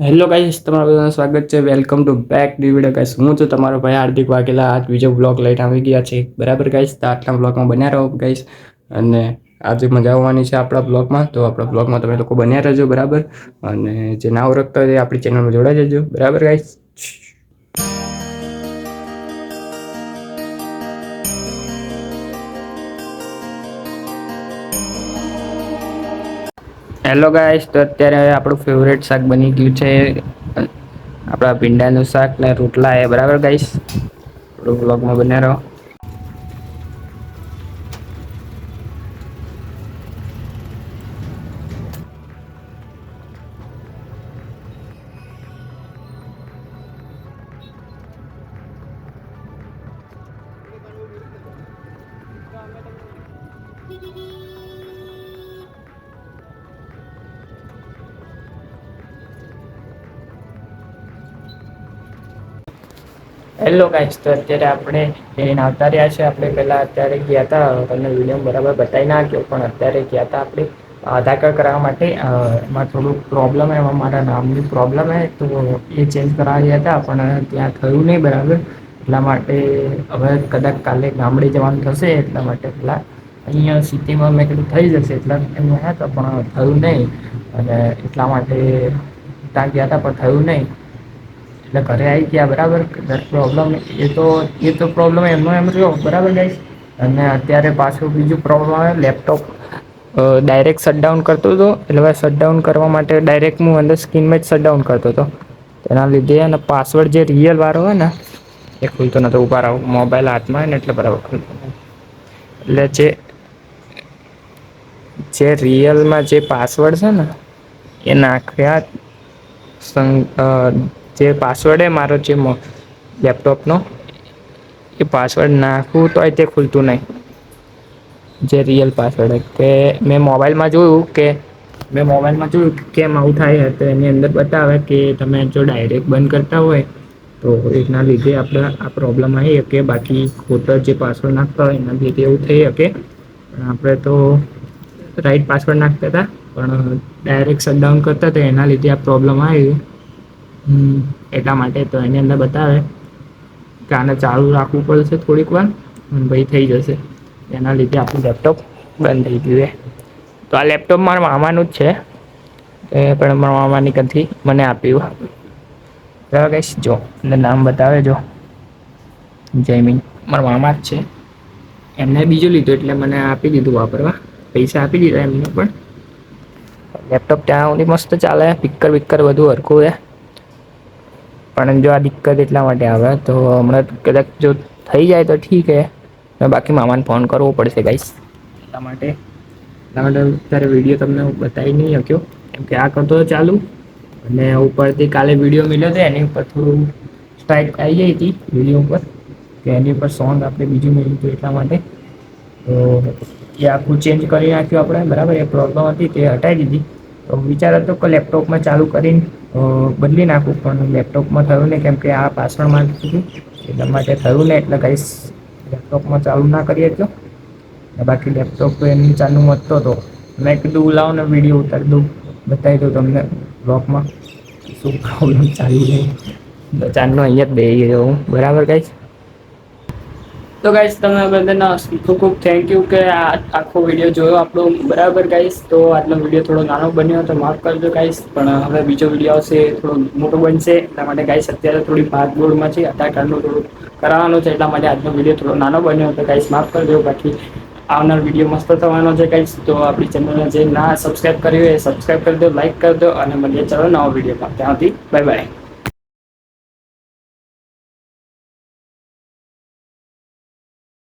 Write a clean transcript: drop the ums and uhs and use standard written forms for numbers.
Hello guys, તમારું બધાનું સ્વાગત છે. Welcome to back D video guys. હું છું તમારો ભાઈ હાર્દિક વાઘેલા. આજ બીજો બ્લોગ લઈને આવી ગયા છે. બરાબર ગાઈસ, તો આટલા બ્લોગમાં બન્યા રહો ગાઈસ. અને આજે મજા આવવાની છે આપણા બ્લોગમાં, તો આપણા બ્લોગમાં તમે લોકો બન્યા રહેજો બરાબર. અને જે ના ઓળખતા હોય એ આપણી ચેનલમાં જોડાઈ જજો બરાબર ગાઈસ. હેલો ગાઈસ, તો અત્યારે આપણું ફેવરેટ શાક બની ગયું છે આપણા ભીંડાનું શાક ને રોટલા એ બરાબર ગાઈસ. થોડું બ્લોગમાં બન્યા રહો. હેલો ગાઈસ, તો અત્યારે આપણે એને આવતા રહ્યા છે. આપણે પહેલા અત્યારે ગયા હતા, તમને વિડીયો બરાબર બતાવી નાખ્યો, પણ અત્યારે ગયા હતા આપણે આધાર કાર્ડ કરાવવા માટે. એમાં થોડુંક પ્રોબ્લમ, એમાં મારા નામની પ્રોબ્લમ હે, તો એ ચેન્જ કરાવવા ગયા હતા પણ ત્યાં થયું નહીં બરાબર. એટલા માટે હવે કદાચ કાલે ગામડે જવાનું થશે. એટલા માટે પેલા અહીંયા સિટીમાં મેં કીધું થઈ જશે, એટલા એમ હતા પણ થયું નહીં. અને એટલા માટે ત્યાં ગયા હતા પણ થયું નહીં, એટલે ઘરે આવી ગયા બરાબર. પ્રોબ્લેમ એ તો પ્રોબ્લેમ એમનો એમ રહ્યો બરાબર ગાઈસ. અને અત્યારે પાછું બીજું પ્રોબ્લેમ આવે, લેપટોપ ડાયરેક્ટ શટડાઉન કરતો હતો. એટલે હવે શટડાઉન કરવા માટે ડાયરેક્ટ હું અંદર સ્ક્રીનમાં જ શટડાઉન કરતો હતો. તેના લીધે અને પાસવર્ડ જે રિયલ વાળો હોય ને એ ખુલતો નતો. ઉભા રહો, મોબાઈલ હાથમાં હોય ને એટલે બરાબર ખુલતો નહીં. એટલે જે રિયલમાં જે પાસવર્ડ છે ને એ નાખ્યા, જે પાસવર્ડ એ મારો જે લેપટોપનો એ પાસવર્ડ નાખવું તોય તે ખુલતું નહીં. જે રિયલ પાસવર્ડ કે મેં મોબાઈલમાં જોયું કેમ આવું થાય. તો એની અંદર બતાવે કે તમે જો ડાયરેક્ટ બંધ કરતા હોય તો એના લીધે આપણે આ પ્રોબ્લેમ આવી શકે. બાકી ખોટા જે પાસવર્ડ નાખતા હોય એના લીધે એવું થઈ શકે. પણ આપણે તો રાઈટ પાસવર્ડ નાખતા હતા, પણ ડાયરેક્ટ શટડાઉન કરતા હતા એના લીધે આ પ્રોબ્લેમ આવી. એટલા માટે તો એની અંદર બતાવે કે આને ચાલુ રાખવું પડશે થોડીક વાર અને ભાઈ થઈ જશે. એના લીધે આપણું લેપટોપ બંધ થઈ ગયું. તો આ લેપટોપ મારા મામાનું જ છે, પણ મારા મામાની કંથી મને આપ્યું બરાબર ગાઈસ. જો એટલે નામ બતાવે, જો જયમીન મારા મામા જ છે. એમને બીજું લીધું એટલે મને આપી દીધું વાપરવા, પૈસા આપી દીધા એમને. પણ લેપટોપ ત્યાં સુધી મસ્ત ચાલે, પીકર બીકર બધું હરખું છે. પણ જો આ દિક્કત એટલા માટે આવે તો હમણાં કદાચ જો થઈ જાય તો ઠીક હે, બાકી મામાને ફોન કરવો પડશે ગાઈસ. એટલા માટે અત્યારે વિડીયો તમને બતાવી નહીં શક્યો, કેમ કે આ કરતો ચાલુ અને ઉપરથી કાલે વિડીયો મળ્યો હતો એની ઉપર થોડું સ્ટ્રાઇક આવી ગઈ હતી વિડીયો ઉપર, કે એની ઉપર સોંગ આપણે બીજું મળ્યું હતું. એટલા માટે તો એ આખું ચેન્જ કરી નાખ્યું આપણે બરાબર. એ પ્રોબ્લેમ હતી તે હટાવી દીધી. તો વિચાર હતો કે લેપટોપમાં ચાલુ કરીને બદલી નાખું, પણ લેપટોપમાં થયું નહીં, કેમ કે આ પાસવર્ડ માંગતું હતું એટલા માટે થયું નહીં. એટલે ગાઈસ લેપટોપમાં ચાલુ ના કરીએ તો બાકી લેપટોપ એની ચાલુ વધતો હતો. મેં કીધું લાવો ને વિડીયો ઉતારી દઉં, બતાવી દઉં તમને બ્લોગમાં શું પ્રોબ્લેમ ચાલી રહી. તો ચાલનો અહીંયા જ બેસી ગયો હું બરાબર ગાઈસ. તો ગાઈસ તમે બધાને ખૂબ ખૂબ થેન્ક યુ કે આ આખો વિડીયો જોયો આપણો બરાબર ગાઈસ. તો આજનો વિડીયો થોડો નાનો બન્યો તો માફ કરજો ગાઈસ, પણ હવે બીજો વિડીયો આવશે થોડો મોટો બનશે. એટલા માટે ગાઈસ અત્યારે થોડી ભાગદોડમાં છે, આધાર કાર્ડનું થોડું કરાવવાનું છે, એટલા માટે આજનો વિડીયો થોડો નાનો બન્યો તો ગાઈસ માફ કરજો. બાકી આવનાર વિડીયો મસ્ત થવાનો છે ગાઈસ. તો આપણી ચેનલને જે ના સબસ્ક્રાઈબ કરી હોય એ સબસ્ક્રાઈબ કરી દો, લાઈક કરી દો અને મળીએ ચાલો નવા વિડીયોમાં. ત્યાંથી બાય બાય.